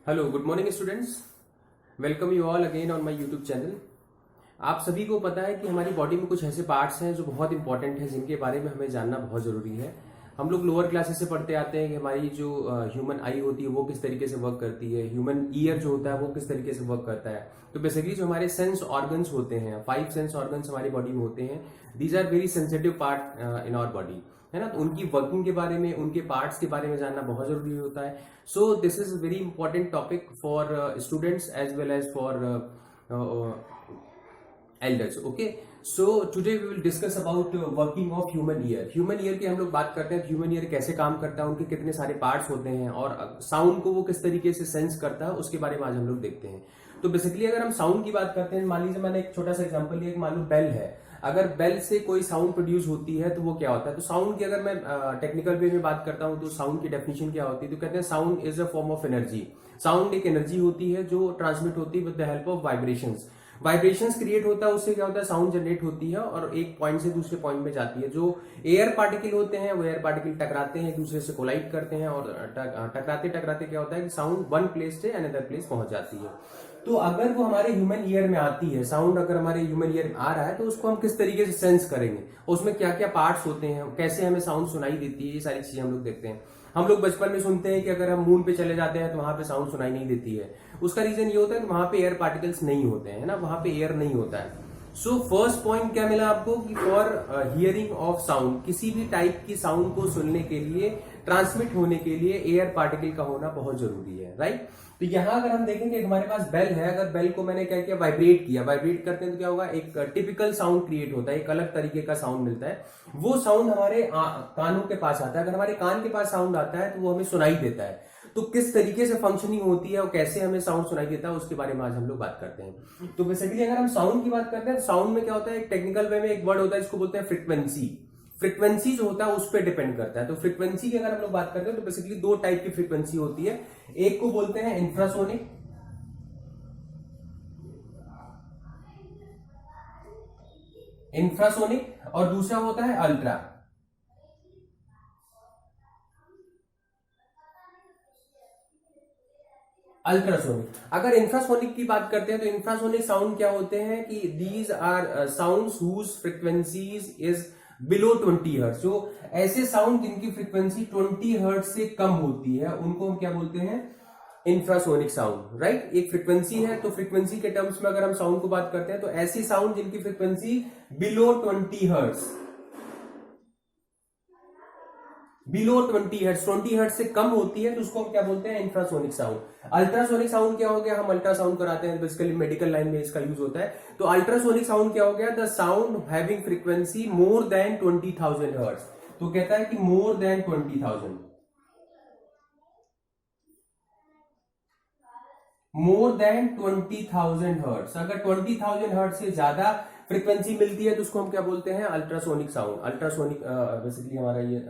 Hello good morning students. Welcome you all again on my YouTube channel. आप सभी को पता है कि हमारी बॉडी में कुछ ऐसे पार्ट्स हैं जो बहुत इंपॉर्टेंट हैं, जिनके बारे में हमें जानना बहुत जरूरी है। हम लोग लोअर क्लासेस से पढ़ते आते हैं कि हमारी जो ह्यूमन आई होती है वो किस तरीके से वर्क करती है, ह्यूमन ईयर जो होता है वो किस तरीके से वर्क करता है। तो बेसिकली जो हमारे सेंस ऑर्गन्स होते हैं, 5 सेंस ऑर्गन्स हमारी बॉडी में होते हैं, these are very sensitive part in our body, है ना। तो उनकी वर्किंग के बारे में, उनके पार्ट्स के बारे में जानना बहुत जरूरी होता है। So this is very important topic for students as well as for elders. Okay, so today we will discuss about working of human ear. Human ear की हम लोग बात करते हैं, ह्यूमन ईयर कैसे काम करता है, उनके कितने सारे पार्ट्स होते हैं और साउंड को वो किस तरीके से सेंस करता है, उसके बारे में आज हम लोग देखते हैं। तो बेसिकली अगर हम साउंड की बात करते हैं, मान लीजिए मैंने एक छोटा सा एग्जांपल लिया कि मान लो बेल है। अगर बेल से कोई साउंड प्रोड्यूस होती है तो वो क्या होता है। तो साउंड की अगर मैं टेक्निकल वे में बात करता हूं तो साउंड की डेफिनेशन क्या होती है, तो कहते हैं sound is a form of energy. Sound एक एनर्जी होती है जो ट्रांसमिट होती है with the help of vibrations. Vibrations create होता है, उससे क्या होता है, साउंड जनरेट होती है और एक पॉइंट से दूसरे पॉइंट में जाती है। जो एयर पार्टिकल होते हैं वो एयर पार्टिकल टकराते हैं, एक दूसरे से कोलाइड करते हैं और टकराते टकराते क्या होता है कि साउंड वन प्लेस से अनदर प्लेस पहुंच जाती है। तो अगर वो हमारे ह्यूमन ईयर में आती है, साउंड अगर हमारे ह्यूमन ईयर में आ रहा है, तो उसको हम किस तरीके से सेंस करेंगे, उसमें क्या क्या पार्ट्स होते हैं, कैसे हमें साउंड सुनाई देती है, ये सारी चीजें हम लोग देखते हैं। हम लोग बचपन में सुनते हैं कि अगर हम मून पे चले जाते हैं तो वहां पे साउंड सुनाई नहीं देती है। उसका रीजन ये होता है कि वहां पे एयर पार्टिकल्स नहीं होते हैं ना, वहां पे एयर नहीं होता है। सो फर्स्ट पॉइंट क्या मिला आपको कि फॉर हियरिंग ऑफ साउंड, किसी भी टाइप की साउंड को सुनने के लिए, ट्रांसमिट होने के लिए एयर पार्टिकल का होना बहुत जरूरी है, राइट। तो यहां अगर हम देखेंगे हमारे पास बेल है, अगर बेल को मैंने क्या किया, वाइब्रेट किया, वाइब्रेट करते हैं तो क्या होगा, एक टिपिकल साउंड क्रिएट होता है, एक अलग तरीके का साउंड मिलता है। वो साउंड हमारे कानों के पास आता है। अगर हमारे कान के पास साउंड आता है तो वो हमें सुनाई देता है। तो किस तरीके से फंक्शनिंग होती है और कैसे हमें साउंड सुनाई देता है, उसके बारे में आज हम लोग बात करते हैं। तो बेसिकली अगर हम साउंड की बात करते हैं, साउंड में क्या होता है, एक टेक्निकल वे में एक वर्ड होता है, इसको बोलते हैं फ्रीक्वेंसी। फ्रीक्वेंसी जो होता है उस पर डिपेंड करता है। तो फ्रीक्वेंसी की अगर हम लोग बात करते हैं तो बेसिकली दो टाइप की फ्रीक्वेंसी होती है। एक को बोलते हैं इंफ्रासोनिक, इंफ्रासोनिक, और दूसरा होता है अल्ट्रा, अल्ट्रासोनिक। अगर इंफ्रासोनिक की बात करते हैं तो इंफ्रासोनिक साउंड क्या होते हैं कि these are sounds whose frequencies is below 20 hertz. जो ऐसे साउंड जिनकी फ्रीक्वेंसी 20 हर्ट्ज से कम होती है उनको हम क्या बोलते हैं, इंफ्रासोनिक साउंड, राइट। एक फ्रीक्वेंसी है, तो फ्रीक्वेंसी के टर्म्स में अगर हम साउंड को बात करते हैं तो ऐसी साउंड जिनकी frequency below 20 hertz, below 20 hertz, 20 hertz से कम होती है तो उसको हम क्या बोलते हैं, इंफ्रासोनिक साउंड। अल्ट्रासोनिक साउंड क्या हो गया, हम अल्ट्रासाउंड कराते हैं, बेसिकली मेडिकल लाइन में इसका यूज होता है। तो अल्ट्रासोनिक साउंड क्या हो गया, the sound having frequency more than 20,000 hertz. तो कहता है कि more than 20,000, more than 20,000 hertz. अगर 20,000 हर्ट्ज से ज्यादा फ्रीक्वेंसी मिलती है तो उसको हम क्या बोलते हैं, अल्ट्रासोनिक साउंड। अल्ट्रासोनिक बेसिकली हमारा ये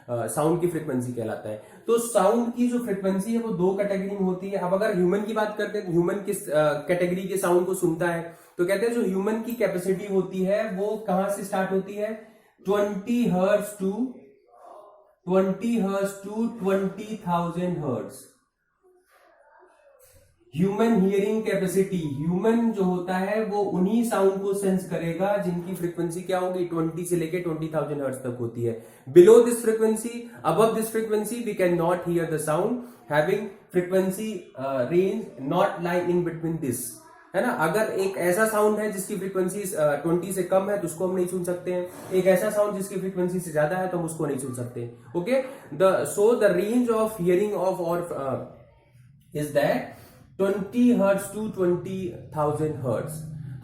साउंड की फ्रीक्वेंसी कहलाता है। तो साउंड की जो फ्रीक्वेंसी है वो दो कैटेगरी में होती है। अब अगर ह्यूमन की बात करते हैं तो ह्यूमन किस कैटेगरी के साउंड को सुनता है, तो कहते हैं जो ह्यूमन की कैपेसिटी होती है वो कहां से स्टार्ट होती है, 20 hertz to 20,000 hertz. Human hearing capacity, human जो होता है वो उन्हीं साउंड को सेंस करेगा जिनकी फ्रीक्वेंसी क्या होगी, 20 से लेके 20,000 हर्ट्ज तक होती है। Below this frequency, above this frequency we can not hear the sound having frequency range not lie in between this, है ना। अगर एक ऐसा साउंड है जिसकी फ्रीक्वेंसी 20 से कम है तो उसको हम नहीं सुन सकते हैं। एक ऐसा साउंड जिसकी फ्रीक्वेंसी से ज्यादा है तो हम उसको नहीं सुन सकते। Okay, so the range of hearing of our is that 20 hertz to 20,000 hertz.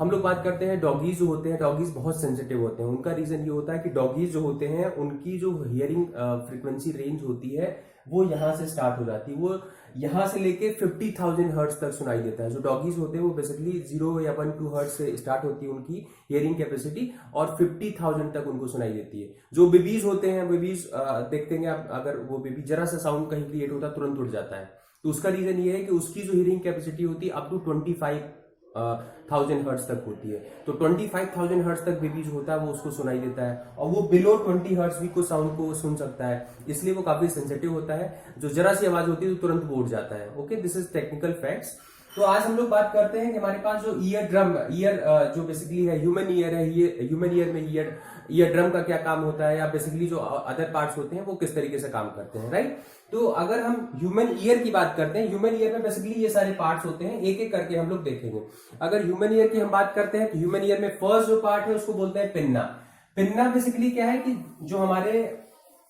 हम लोग बात करते हैं डॉगीज जो होते हैं, डॉगीज बहुत सेंसिटिव होते हैं। उनका रीजन ये होता है कि डॉगीज जो होते हैं उनकी जो हियरिंग फ्रीक्वेंसी रेंज होती है वो यहां से स्टार्ट हो जाती है, वो यहां से लेके 50,000 हर्ट्ज तक सुनाई देता है। जो डॉगीज होते हैं वो बेसिकली 0 या 1-2 हर्ट्ज से स्टार्ट होती है उनकी हियरिंग कैपेसिटी और 50,000 तक उनको सुनाई देती है। जो बेबीज होते हैं, बेबीज देखते हैं आप, अगर वो बेबी जरा सा साउंड कहीं क्रिएट होता है तुरंत उठ जाता है। तो उसका रीजन ये है कि उसकी जो हियरिंग कैपेसिटी होती है अप टू 25 1000 हर्ट्ज तक होती है। तो 25,000 हर्ट्ज तक बेबी जो होता है वो उसको सुनाई देता है, और वो बिलो 20 हर्ट्ज भी को साउंड को सुन सकता है, इसलिए वो काफी सेंसिटिव होता है। जो जरा सी आवाज होती है तो तुरंत वो उठ जाता है। Okay, this is technical facts. तो आज हम लोग बात करते हैं कि हमारे पास जो ईयर जो बेसिकली है ह्यूमन ईयर है, ह्यूमन ईयर में ईयर ड्रम का क्या काम होता है, या बेसिकली जो अदर पार्ट्स होते हैं वो किस तरीके से काम करते हैं, राइट। तो अगर हम ह्यूमन ईयर की बात करते हैं, ह्यूमन ईयर में बेसिकली ये सारे पार्ट्स होते हैं, एक एक करके हम लोग देखेंगे। अगर ह्यूमन ईयर की हम बात करते हैं तो ह्यूमन ईयर में फर्स्ट जो पार्ट है उसको बोलते हैं पिन्ना। पिन्ना बेसिकली क्या है कि जो हमारे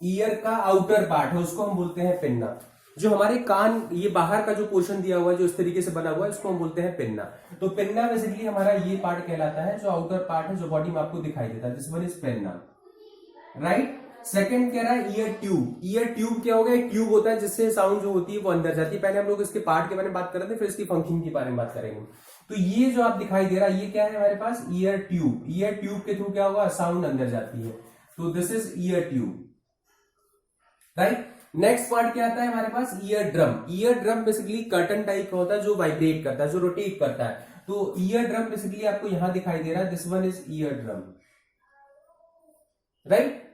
ईयर का आउटर पार्ट है उसको हम बोलते हैं पिन्ना। जो हमारे कान, ये बाहर का जो पोर्शन दिया हुआ है जो इस तरीके से बना हुआ है, इसको हम बोलते हैं पिन्ना। तो पिन्ना बेसिकली हमारा ये पार्ट कहलाता है, जो आउटर पार्ट है जो बॉडी में आपको दिखाई देता है, this one is pinna, right. Second कह रहा है ईयर ट्यूब। ईयर ट्यूब क्या होगा? एक ट्यूब होता है जिससे साउंड जो होती है वो अंदर जाती है। पहले हम लोग इसके पार्ट के बारे में बात कर रहे थे, फिर इसकी फंक्शन के बारे में बात करेंगे। तो ये जो आप दिखाई दे रहा है ये क्या है हमारे पास? Ear tube. ईयर ट्यूब के थ्रू क्या होगा? साउंड अंदर जाती है, तो this is ear tube, right. Next part क्या आता है हमारे पास? Ear drum. Ear drum basically curtain type का होता है जो वाइब्रेट करता है, जो रोटेट करता है। तो ईयर ड्रम बेसिकली आपको यहां दिखाई दे रहा है, this one is ear drum, right.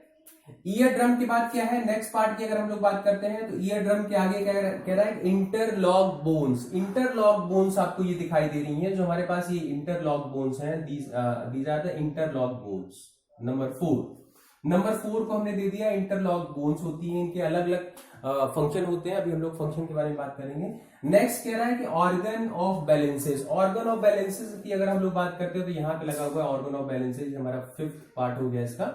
Ear drum के बाद क्या है? नेक्स्ट पार्ट की अगर हम लोग बात करते हैं तो ईयर ड्रम के आगे क्या कह रहा है? Interlock bones. इंटरलॉक बोन्स आपको ये दिखाई दे रही हैं, जो हमारे पास ये इंटरलॉक बोन्स हैं, these are the interlock bones. Number 4 को हमने दे दिया, इंटरलॉक बोन्स होती हैं, इनके अलग अलग फंक्शन होते हैं। अभी हम लोग फंक्शन के बारे में बात करेंगे। नेक्स्ट कह रहा है कि organ of balances. Organ of balances की अगर हम लोग बात करते हैं तो यहाँ पे लगा हुआ है ऑर्गन ऑफ बैलेंसेस, हमारा 5th पार्ट हो गया इसका,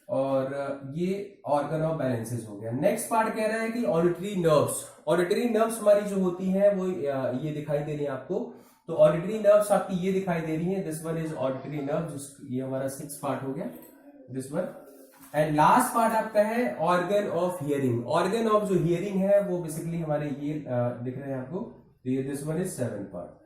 और ये ऑर्गन ऑफ बैलेंसेस हो गया। नेक्स्ट पार्ट कह रहा है कि ऑडिटरी नर्व्स। ऑडिटरी नर्व्स हमारी जो होती है वो ये दिखाई दे रही है आपको। तो ऑडिटरी नर्व्स आपकी ये दिखाई दे रही है, this one is auditory nerve, ये हमारा 6th पार्ट हो गया, this one. And last part आपका है organ of hearing. Organ of जो हियरिंग है वो बेसिकली हमारे ये दिख रहे हैं आपको, ये this one is 7th part.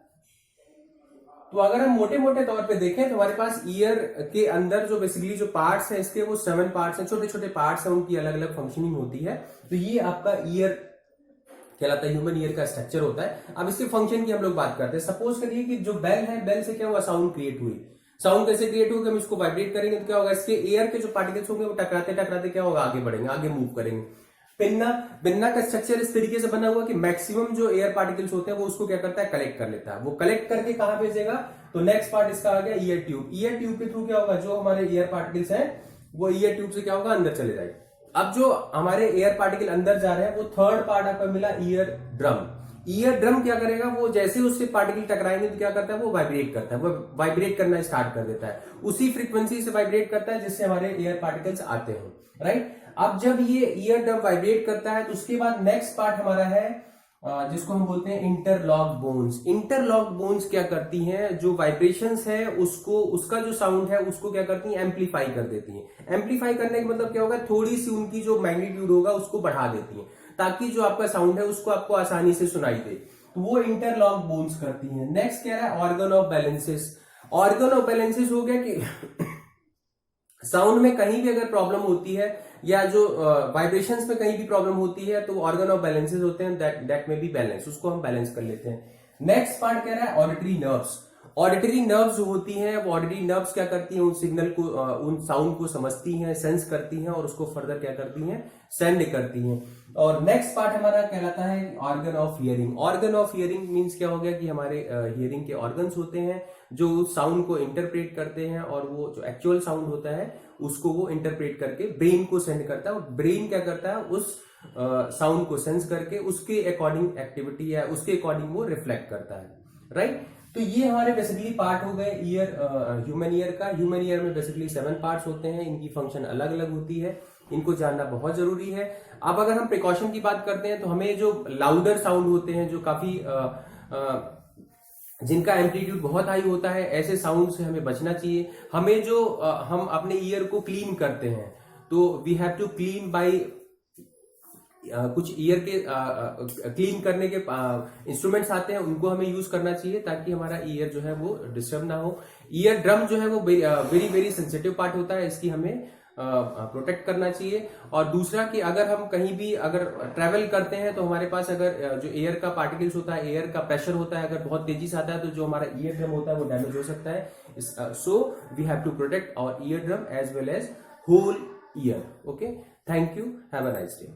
तो अगर हम मोटे मोटे तौर पे देखें तो हमारे पास ईयर के अंदर जो बेसिकली जो पार्ट्स हैं इसके वो 7 पार्ट्स हैं, छोटे छोटे पार्ट्स हैं, उनकी अलग अलग फंक्शनिंग होती है। तो ये आपका ईयर कहलाता है, ह्यूमन ईयर का स्ट्रक्चर होता है। अब इसके फंक्शन की हम लोग बात करते हैं। सपोज करिए कि जो बेल है, बेल से क्या हुआ? साउंड क्रिएट हुई। साउंड कैसे क्रिएट होगा? हम इसको वाइब्रेट करेंगे तो क्या होगा? इसके एयर के जो पार्टिकल्स होंगे वो टकराते टकराते क्या होगा? आगे बढ़ेंगे, आगे मूव करेंगे। पिन्ना का स्ट्रक्चर इस तरीके से बना हुआ कि मैक्सिमम जो एयर पार्टिकल्स होते हैं वो उसको क्या करता है? कलेक्ट कर लेता है। वो कलेक्ट करके कहां भेजेगा? तो नेक्स्ट पार्ट इसका आ गया ईयर ट्यूब। ईयर ट्यूब के थ्रू क्या होगा? जो हमारे एयर पार्टिकल्स हैं वो ईयर ट्यूब से क्या होगा? अंदर चले जाएंगे। अब जो हमारे एयर पार्टिकल अंदर जा रहे हैं वो 3rd पार्ट आपका मिला ईयर ड्रम। ईयर ड्रम क्या करेगा? वो जैसे उससे पार्टिकल टकराएंगे तो क्या करता है? वो वाइब्रेट करता है, वो वाइब्रेट करना स्टार्ट कर देता है, उसी फ्रीक्वेंसी से वाइब्रेट करता है जिससे हमारे एयर पार्टिकल्स आते हैं, राइट। अब जब ये ईयर ड्रम वाइब्रेट करता है तो उसके बाद नेक्स्ट पार्ट हमारा है जिसको हम बोलते हैं इंटरलॉक बोन्स। इंटरलॉक बोन्स क्या करती हैं? जो वाइब्रेशंस है उसको, उसका जो साउंड है उसको क्या करती हैं? एम्पलीफाई कर देती हैं। एम्पलीफाई करने का मतलब क्या होगा? थोड़ी सी उनकी जो मैग्नीट्यूड होगा उसको बढ़ा देती हैं, ताकि जो आपका साउंड है उसको आपको आसानी से सुनाई दे। तो वो इंटरलॉक बोन्स करती हैं। नेक्स्ट क्या है? Organ of balances. Organ of balances हो गया कि साउंड में कहीं भी अगर प्रॉब्लम होती है या जो वाइब्रेशंस में कहीं भी प्रॉब्लम होती है तो ऑर्गन ऑफ बैलेंसेस होते हैं, दैट में बी बैलेंस, उसको हम बैलेंस कर लेते हैं। नेक्स्ट पार्ट कह रहा है ऑडिटरी नर्व्स। ऑडिटरी नर्व्स जो होती हैं वो ऑडिटरी नर्व्स क्या करती हैं? उन सिग्नल को, उन साउंड को समझती हैं, सेंस करती हैं और उसको फर्दर क्या करती हैं? सेंड करती हैं। और नेक्स्ट पार्ट हमारा कहलाता है organ of hearing. Organ of hearing means क्या हो गया कि हमारे हियरिंग के ऑर्गन्स होते हैं जो साउंड को इंटरप्रेट करते हैं, और वो जो एक्चुअल साउंड होता है उसको वो इंटरप्रेट करके ब्रेन को सेंड करता है, और ब्रेन क्या करता है? उस साउंड को सेंस करके उसके अकॉर्डिंग एक्टिविटी है, उसके अकॉर्डिंग वो रिफ्लेक्ट करता है, राइट। तो ये हमारे बेसिकली पार्ट हो गए ईयर, ह्यूमन ईयर का। ह्यूमन ईयर में बेसिकली 7 पार्ट्स होते हैं, इनकी फंक्शन अलग अलग होती है, इनको जानना बहुत जरूरी है। अब अगर हम प्रिकॉशन की बात करते हैं तो हमें जो लाउडर साउंड होते हैं, जो काफी जिनका एम्पलीट्यूड बहुत हाई होता है, ऐसे साउंड से हमें बचना चाहिए। हमें जो हम अपने ईयर को क्लीन करते हैं तो we have to clean by कुछ ईयर के क्लीन करने के इंस्ट्रूमेंट्स आते हैं, उनको हमें यूज करना चाहिए ताकि हमारा ईयर जो है वो डिस्टर्ब ना हो। ईयर ड्रम जो है वो वेरी वेरी सेंसिटिव पार्ट होता है, इसकी हमें प्रोटेक्ट करना चाहिए। और दूसरा कि अगर हम कहीं भी अगर ट्रेवल करते हैं तो हमारे पास अगर जो एयर का पार्टिकल्स होता है, एयर का प्रेशर होता है, अगर बहुत तेजी से आता है तो जो हमारा ईयर ड्रम होता है वो डैमेज हो सकता है। So we have to protect our ear drum as well as whole ear. Okay, thank you, have a nice day.